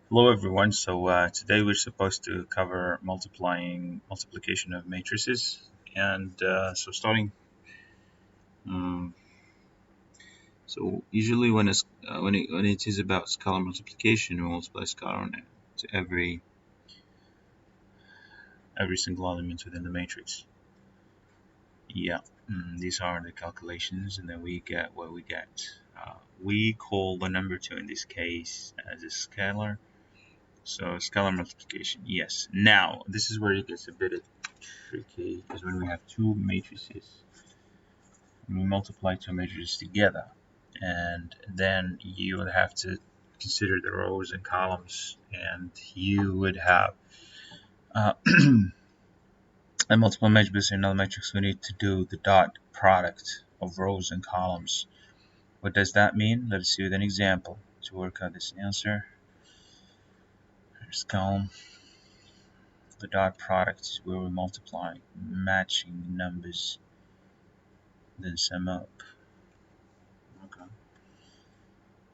Hello everyone. Today we're supposed to cover multiplication of matrices, and starting. Um, Usually when it is about scalar multiplication, we multiply scalar on it to every single element within the matrix. Yeah, these are the calculations, and then we get what we get. We call the number two in this case as a scalar. So scalar multiplication, yes. Now this is where it gets a bit tricky, is when we have two matrices and we multiply two matrices together, and then you would have to consider the rows and columns, and you would have uh, a multiple matrix in another matrix. We need to do the dot product of rows and columns. What does that mean? Let's see with an example to work out this answer. Here's column. The dot product is where we multiply matching numbers, then sum up. Okay.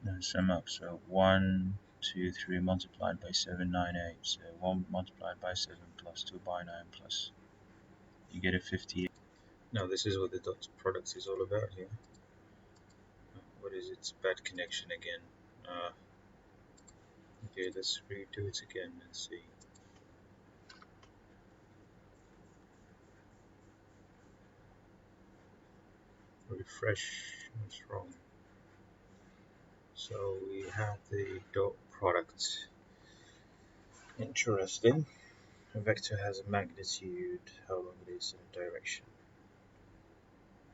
Then sum up. So 1, 2, 3 multiplied by 7, 9, 8. So 1 multiplied by 7 plus 2 by 9 plus. You get a 58. Now this is what the dot product is all about here. What is its bad connection again? Okay, let's redo it again and see. Refresh. What's wrong? So we have the dot product. Interesting. A vector has a magnitude, how long it is, and a direction.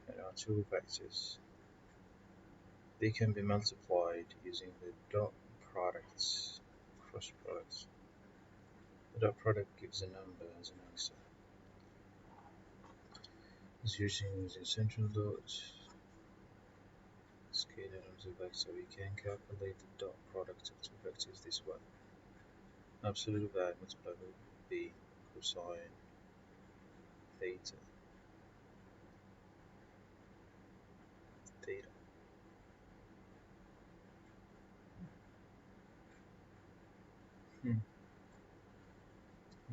There are two vectors. They can be multiplied using the dot products, cross products. The dot product gives a number as an answer. It's using the central dot, scalar of the vector. We can calculate the dot product of two vectors this way. Absolute value multiplied by b cosine theta. Theta.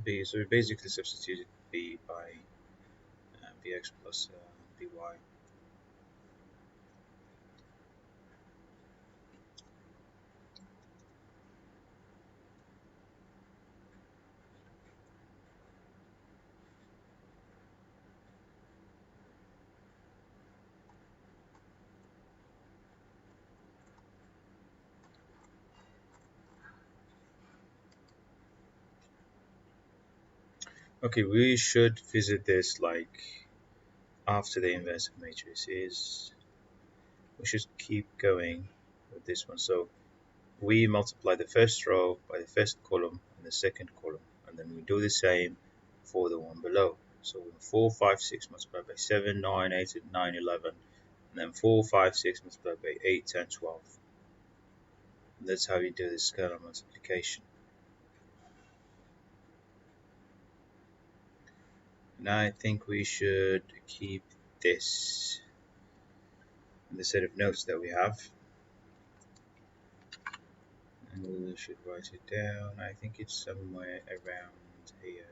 B. So we basically substituted b by bx plus by. Okay, we should visit this like after the inverse of matrices. We should keep going with this one. So we multiply the first row by the first column and the second column, and then we do the same for the one below. So 4, 5, 6 multiplied by 7, 9, 8, 9, 11, and then 4, 5, 6 multiplied by 8, 10, 12. And that's how you do the scalar multiplication. And I think we should keep this in the set of notes that we have. And we should write it down. I think it's somewhere around here.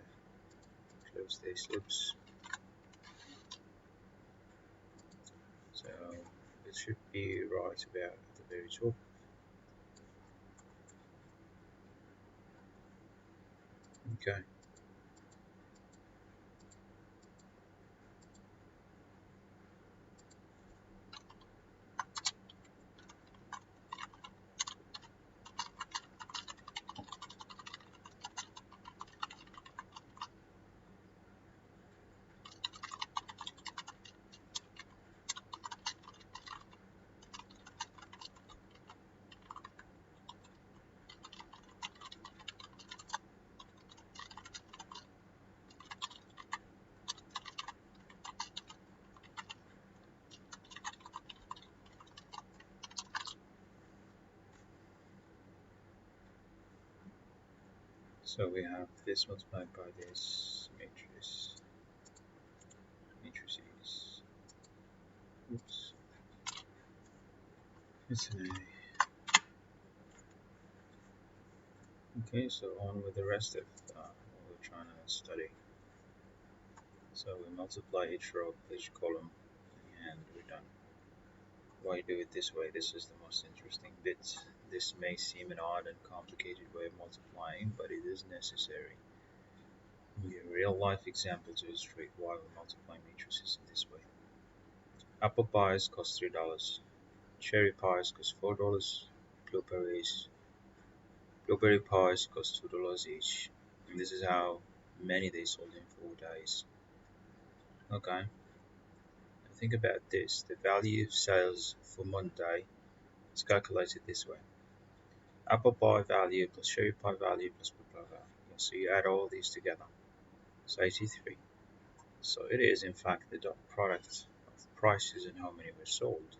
Close this. Oops. So it should be right about at the very top. Okay. So we have this multiplied by this matrices. Oops. It's an A. Okay, so on with the rest of what we're trying to study. So we multiply each row, each column, and we're done. Why do it this way? This is the most interesting bit. This may seem an odd and complicated way of multiplying, but it is necessary. We give a real life example to illustrate why we multiply matrices in this way. Apple pies cost $3. Cherry pies cost $4. Blueberries blueberry pies cost $2 each. And this is how many they sold in 4 days. Okay, think about this. The value of sales for Monday is calculated this way. Apple pie value plus cherry pie value plus blah blah blah. So you add all these together. So 83. So it is in fact the dot product of prices and how many were sold.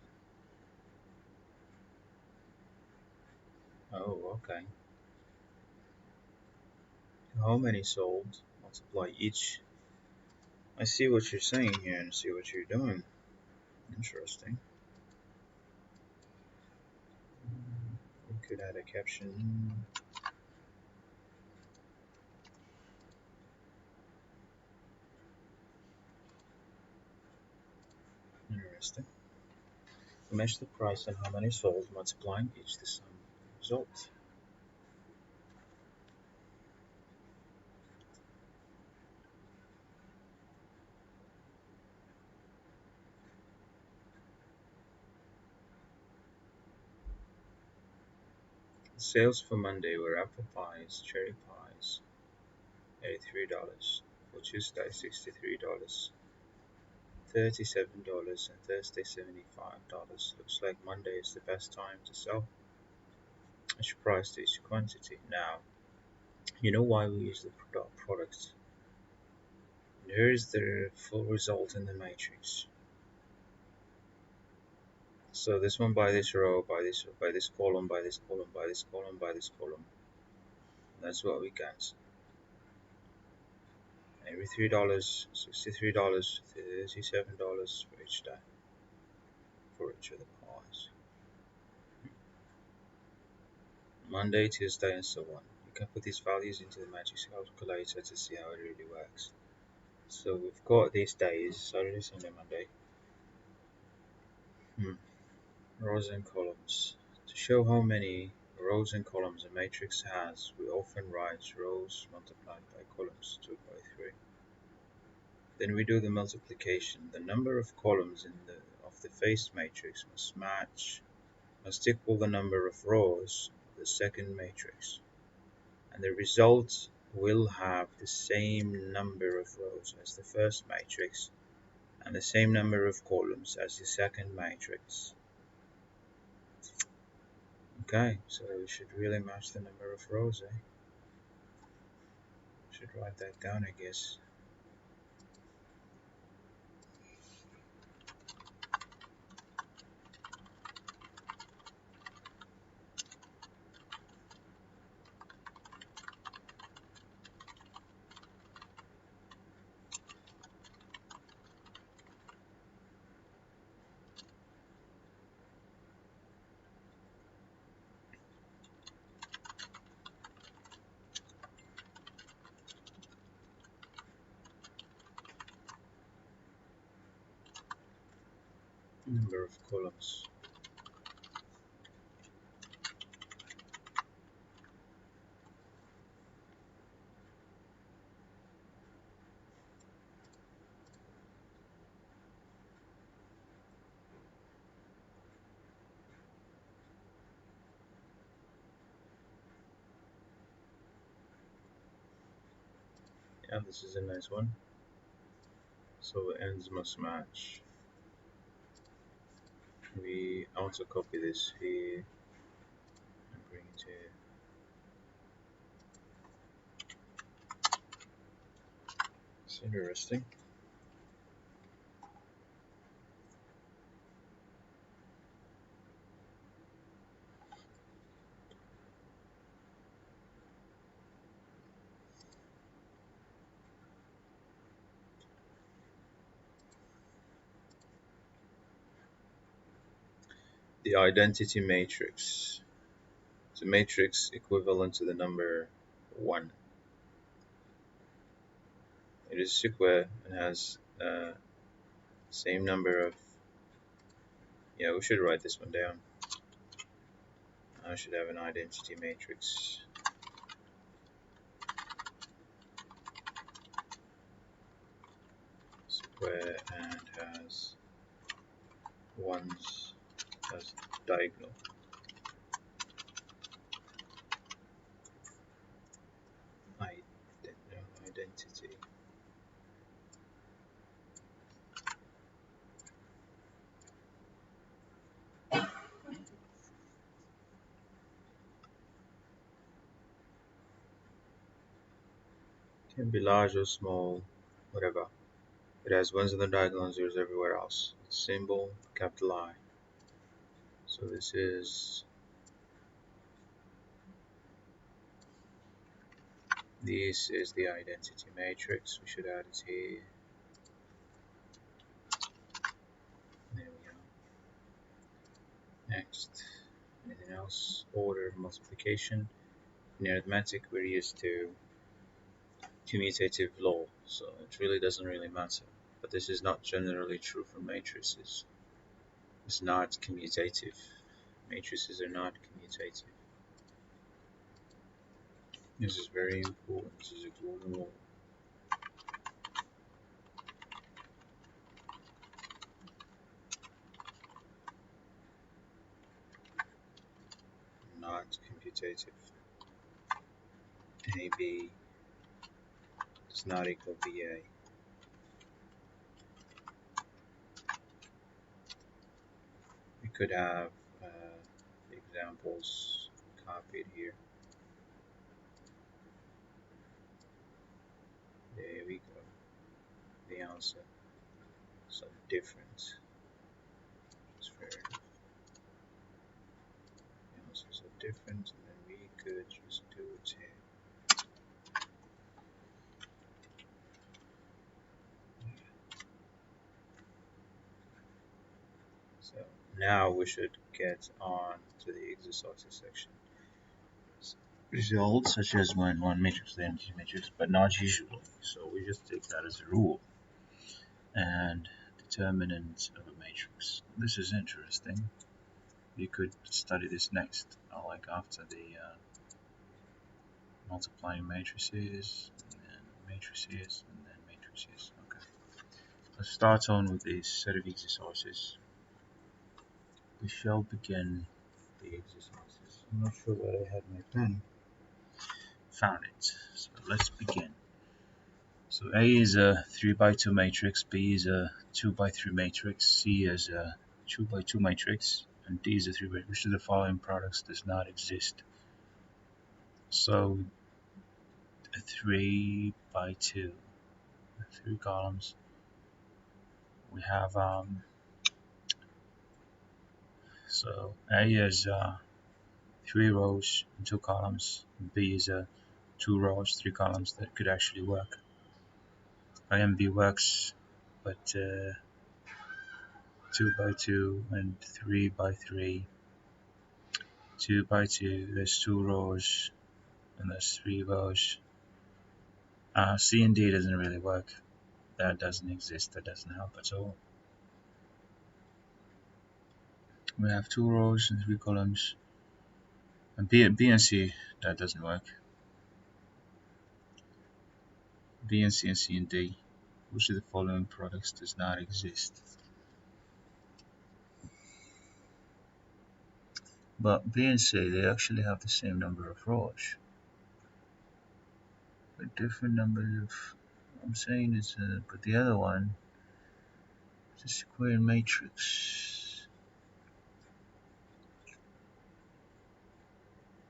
Oh, okay. How many sold? Multiply each. I see what you're saying here and see what you're doing. Interesting. We could add a caption. Interesting. Match the price and how many sold, multiplying each the sum result. Sales for Monday were apple pies, cherry pies, $83. For Tuesday, $63, $37, and Thursday, $75. Looks like Monday is the best time to sell each price to each quantity. Now, you know why we use the product. Here is the full result in the matrix. So this one by this row, by this column, by this column, by this column, by this column. That's what we get. Every $3, $63, $37 for each day, for each of the pies. Monday, Tuesday, and so on. You can put these values into the matrix calculator to see how it really works. So we've got these days, Saturday, Sunday, Monday. Rows and columns. To show how many rows and columns a matrix has, we often write rows multiplied by columns 2 by 3. Then we do the multiplication. The number of columns of the first matrix must equal the number of rows of the second matrix, and the result will have the same number of rows as the first matrix and the same number of columns as the second matrix. Okay, so we should really match the number of rows, eh? Should write that down, I guess. Number of columns. Yeah, this is a nice one. So the ends must match. We also copy this here and bring it here. It's interesting. The identity matrix. It's a matrix equivalent to the number 1. It is square and has same number of, yeah, we should write this one down. I should have an identity matrix. Square and has ones as diagonal. Identity. Can be large or small, whatever. It has ones on the diagonal and zeros everywhere else. Its symbol, capital I. So this is the identity matrix. We should add it here. There we go. Next, anything else? Order multiplication. In arithmetic, we're used to commutative law, so it really doesn't really matter. But this is not generally true for matrices. It's not commutative. Matrices are not commutative. This is very important. This is a golden rule. Not commutative. AB does not equal BA. We could have the examples copied here. There we go. The answer. So different. It's fair enough. The answers are different, and then we could just do it here. So now we should get on to the exercises section. Results such as when one matrix, the identity matrix, but not usually. So we just take that as a rule. And determinant of a matrix. This is interesting. We could study this next, like after the multiplying matrices, and then matrices, and then matrices. Okay. Let's start on with this set of exercises. We shall begin the exercises. I'm not sure where I had my pen. Found it. So let's begin. So A is a 3 by 2 matrix, B is a 2 by 3 matrix, C is a 2 by 2 matrix, and D is a 3 by 3. Which of the following products does not exist? So a 3 by 2, 3 columns. We have so A is 3 rows and 2 columns, B is 2 rows, 3 columns. That could actually work. A and B works, but 2 by 2 and 3 by 3. 2 by 2, there's 2 rows and there's 3 rows. C and D doesn't really work. That doesn't exist. That doesn't help at all. We have 2 rows and 3 columns. And B and C, that doesn't work. B and C and D. Which of the following products does not exist? But B and C, they actually have the same number of rows. But different numbers of, I'm saying it's but the other one is a square matrix.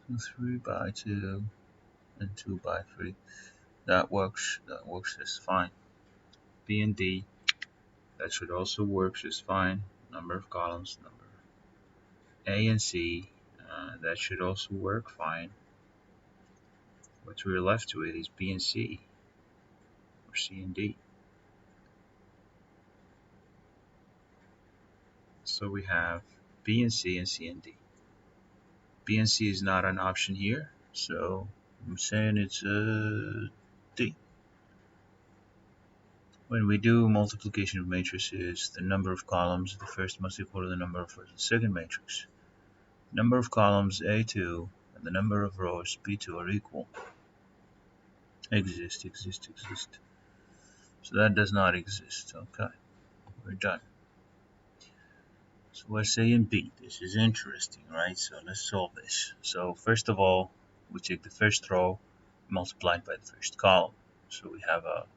So 3 by 2 and 2 by 3. That works just fine. B and D, that should also work just fine. Number of columns, number. A and C, that should also work fine. What we're left with is B and C, or C and D. So we have B and C and D. B and C is not an option here, so I'm saying it's D. When we do multiplication of matrices, the number of columns of the first must equal to the number of the second matrix. Number of columns A2 and the number of rows B2 are equal. Exist. So that does not exist. Okay, we're done. So we're saying B. This is interesting, right? So let's solve this. So first of all, we take the first row multiplied by the first column. So we have a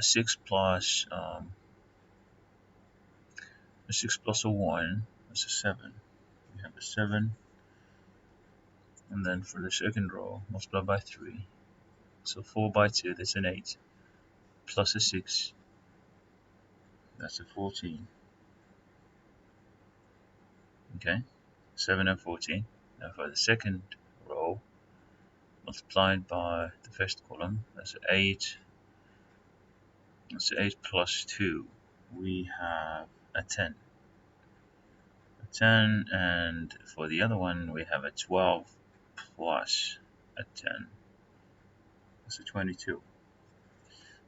6 plus a 6 plus a 1 is a 7. We have a 7, and then for the second row multiply by 3. So 4 by 2, that's an 8, plus a 6, that's a 14. Okay, 7 and 14. Now for the second row multiplied by the first column, that's 8. That's 8 plus 2. We have a 10. A 10, and for the other one, we have a 12 plus a 10. That's a 22.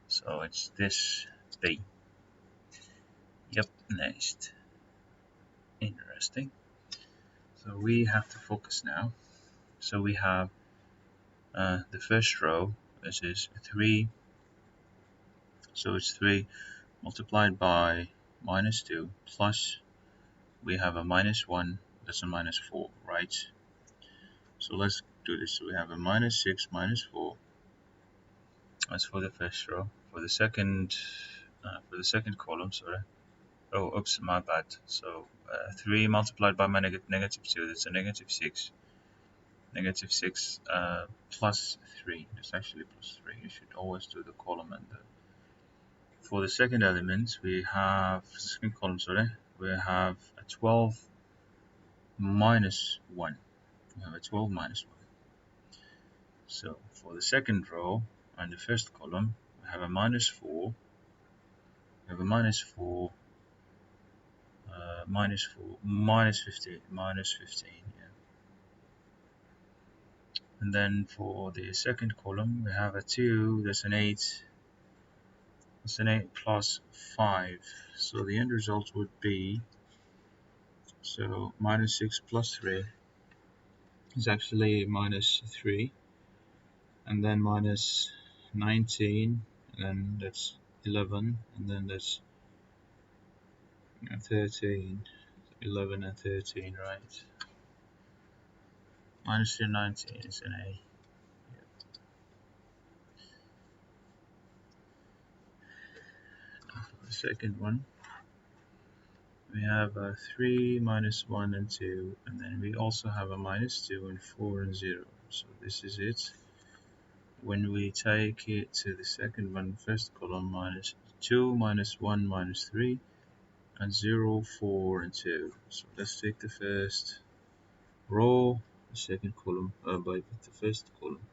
So it's this B. Yep, next. Interesting. So we have to focus now. So we have the first row, this is 3. So it's 3 multiplied by minus 2 plus we have a minus 1, that's a minus 4, right? So let's do this. So we have a minus 6 minus 4. That's for the first row. For the second column, sorry. Oh, oops, my bad. So 3 multiplied by my negative 2, that's a negative 6. Negative 6 plus 3. It's actually plus 3. You should always do the column and the. For the second element, we have second column. Sorry, we have a 12 minus 1. We have a 12 minus 1. So for the second row and the first column, we have a minus 4. We have a minus 4. Minus 4, minus 15, minus 15, yeah. And then for the second column, we have a 2, that's an 8, that's an 8 plus 5. So the end result would be, so minus 6 plus 3 is actually minus 3, and then minus 19, and then that's 11, and then that's 13, 11 and 13, right? Minus 19 is an A. For the second one, we have a 3 minus 1 and 2, and then we also have a minus 2 and 4 and 0. So this is it. When we take it to the second one, first column, minus 2 minus 1 minus 3 and 0, 4 and 2. So let's take the first row, the second column, by the first column.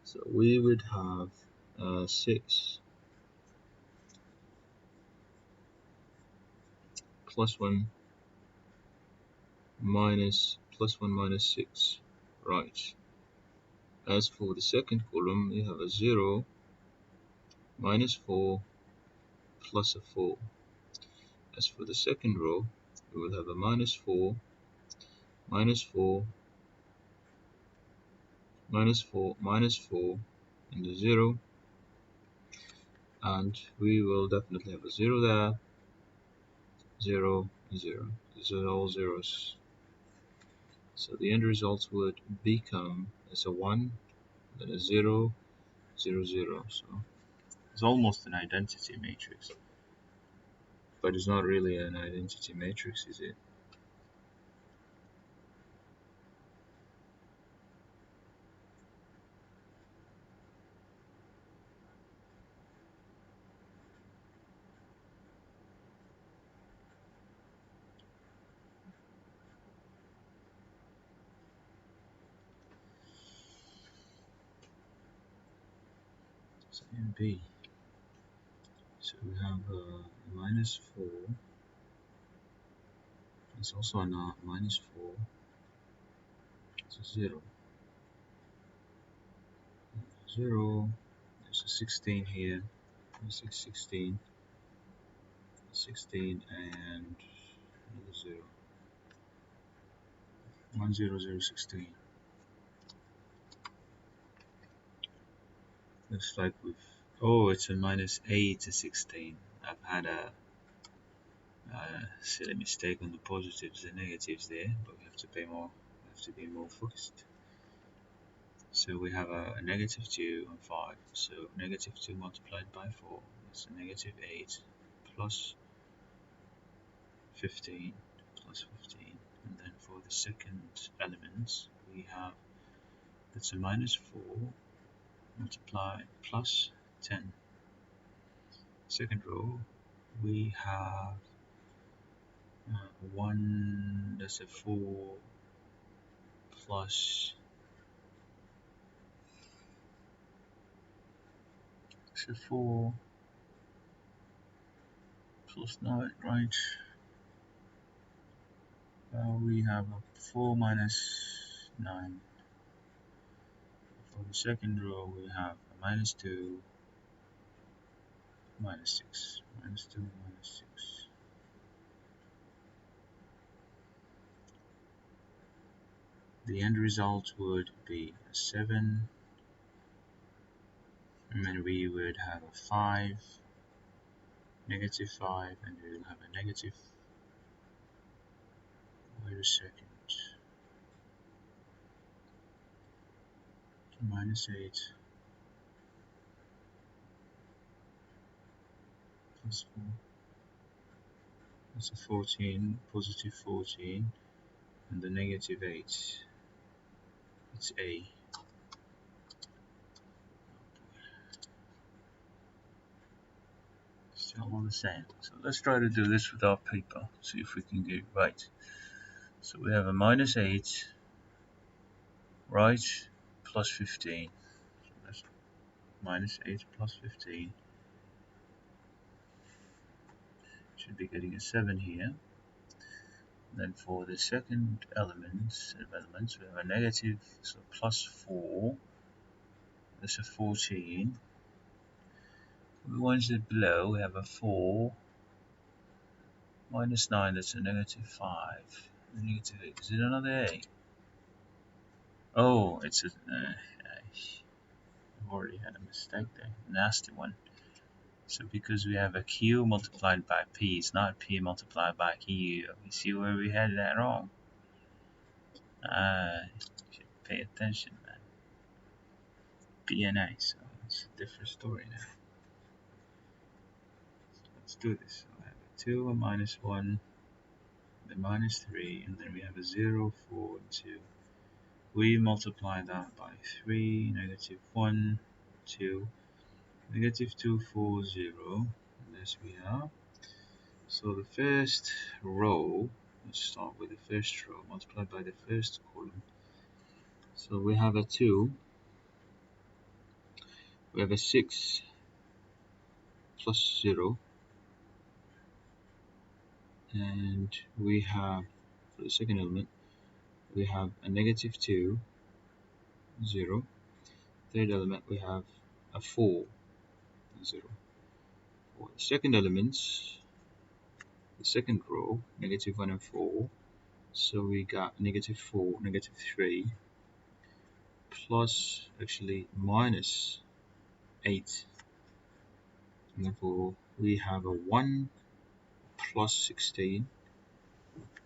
So we would have 6 plus 1 minus 6, right? As for the second column, we have a 0 minus 4 plus a 4. As for the second row, we will have a minus 4 minus 4 minus 4 minus 4 and a 0, and we will definitely have a 0 there, 0, 0. These are all zeros. So the end results would become as a 1, then a 0, 0, 0. So it's almost an identity matrix, but it's not really an identity matrix, is it? So in B, so we have minus 4. It's also a minus 4. So 0, 0, there's a 16 here, 16, 16, and another 0, 1, 0, 0, 16. Looks like we've, oh, it's a minus 8 to 16. I've had a silly mistake on the positives and negatives there, but we have to be more focused. So we have a negative 2 and 5. So negative 2 multiplied by 4 is a negative 8 plus 15 plus 15. And then for the second element, we have that's a minus 4 multiplied plus 10. Second row, we have 1, that's a 4 plus, it's a 4 plus 9, right? We have a 4 minus 9. For the second row, we have a minus 2, minus 6, minus 2, minus 6. The end result would be a 7, and then we would have a 5, negative 5, and we will have a negative, wait a second, minus 8 plus 4, that's a 14, positive 14, and the negative 8, it's A. Still all the same. So let's try to do this with our paper, see if we can get it right. So we have a minus 8, right, plus 15. So that's minus 8 plus 15. Should be getting a 7 here. Then for the second elements, we have a negative, so plus 4. That's a 14. The ones that below, we have a 4. Minus 9, that's a negative 5. Negative 8. Is it another A? Oh, it's a. I've already had a mistake there. Nasty one. So because we have a Q multiplied by P, it's not P multiplied by Q. You see where we had that wrong? Should pay attention, man. P and A, so it's a different story now. So let's do this. So I have a 2, a minus 1, the minus 3, and then we have a 0, 4, and 2. We multiply that by 3, negative 1, 2, negative 2, 4, 0. And this we have. So the first row, let's start with the first row, multiplied by the first column. So we have a 2, we have a 6 plus 0, and we have, for the second element, we have a negative 2, 0. Third element, we have a 4, 0. For the second elements, the second row, negative 1 and 4, so we got negative 4, negative 3, plus, actually, minus 8. And therefore, we have a 1 plus 16,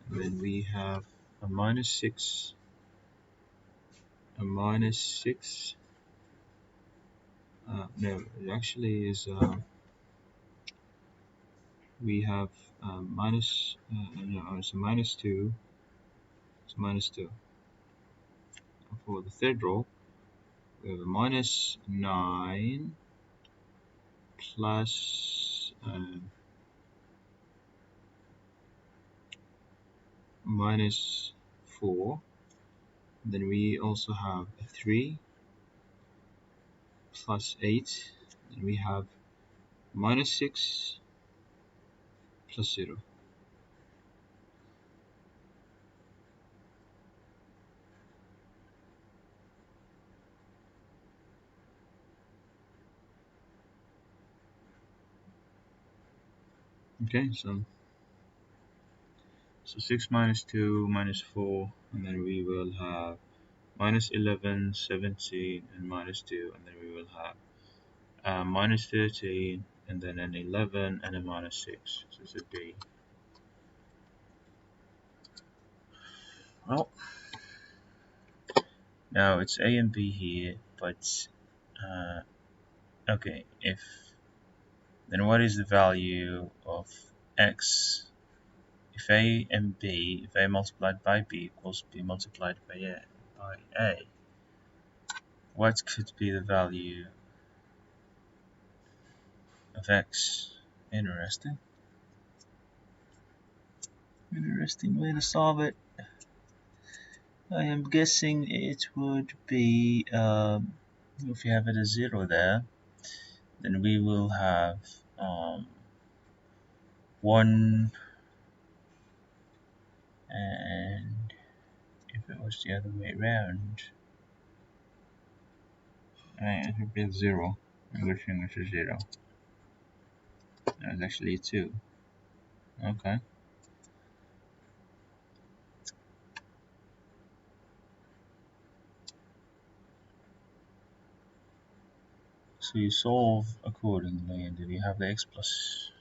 and then we have a minus 6, a minus 6, no, it actually is, we have minus, no, it's a minus 2, it's a minus 2. And for the third row, we have a minus 9 plus minus 4. Then we also have a 3 plus 8. Then we have minus 6 plus 0. Okay, so 6 minus 2 minus 4, and then we will have minus 11, 17, and minus 2, and then we will have minus 13, and then an 11, and a minus 6. So it's a B. Well, now it's A and B here, but okay, then what is the value of x if A and B, if A multiplied by B equals B multiplied by A? What could be the value of x? Interesting. Interesting way to solve it. I am guessing it would be, if you have it as 0 there, then we will have 1, and if it was the other way around, it would be 0. Everything is 0. That's actually 2. Okay. So you solve accordingly, and then you have the x plus.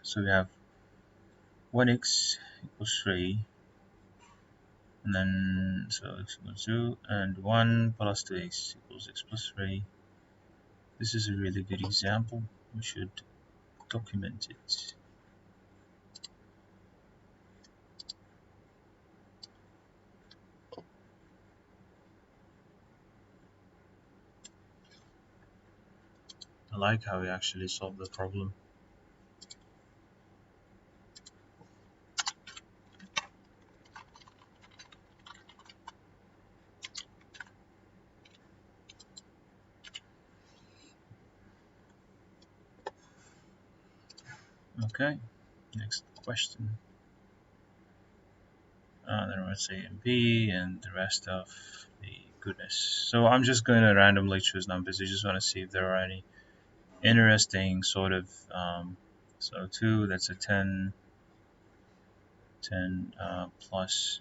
So we have 1x equals 3, and then so x equals 2, and 1 plus 2x equals x plus 3. This is a really good example. We should document it. I like how we actually solved the problem. Okay, next question. Then let's say A and B and the rest of the goodness. So I'm just going to randomly choose numbers. I just want to see if there are any interesting sort of so 2, that's a 10, 10 plus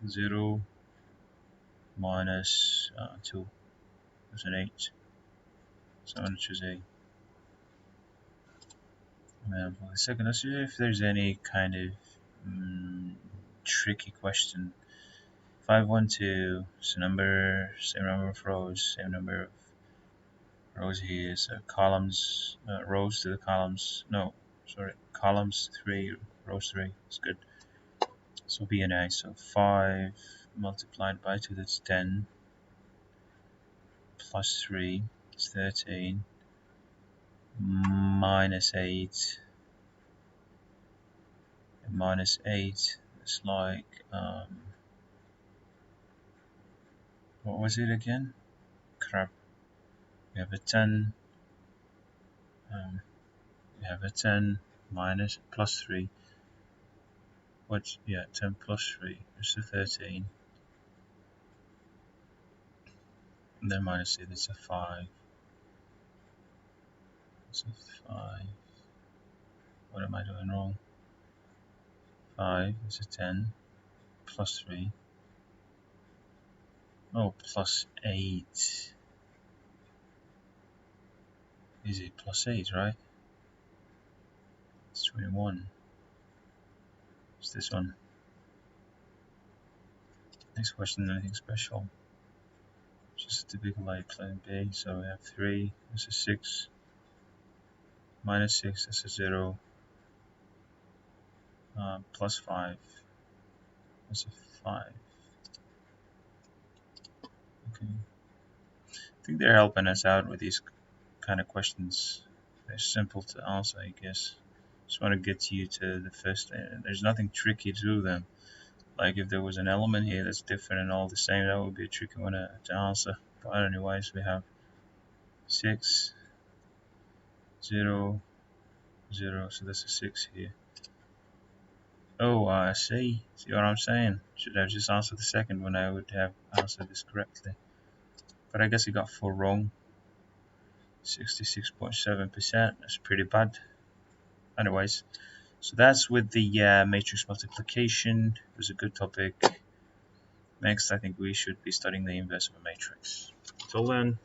0 minus 2, that's an 8. So I'm going to choose A. And for the second, let's see if there's any kind of tricky question. 5, 1, 2, so same number of rows, same number of rows here, so columns, rows to the columns, no, sorry, columns 3, rows 3, it's good. So B and A, so 5 multiplied by 2, that's 10, plus 3 is 13, minus 8, and minus 8 is like, what was it again? Crap. We have a 10, we have a 10 minus plus 3. What's, yeah, 10 plus 3 is a 13. And then minus 8 is a 5. It's a 5. What am I doing wrong? 5 is a 10 plus 3. Oh, plus 8. Is it plus 8, right? It's 21. It's this one. Next question, anything special? Just a typical like plan B. So we have 3, that's a 6. Minus 6, that's a 0. Plus 5, that's a 5. Okay. I think they're helping us out with these kind of questions. They're simple to answer, I guess. Just want to get you to the first. There's nothing tricky to them. Like if there was an element here that's different and all the same, that would be a tricky one to answer. But anyways, we have 6, 0, 0. So that's a 6 here. Oh, I see. See what I'm saying? Should have just answered the second one. I would have answered this correctly. But I guess he got 4 wrong. 66.7%. That's pretty bad. Anyways, so that's with the matrix multiplication. It was a good topic. Next, I think we should be studying the inverse of a matrix. Till then,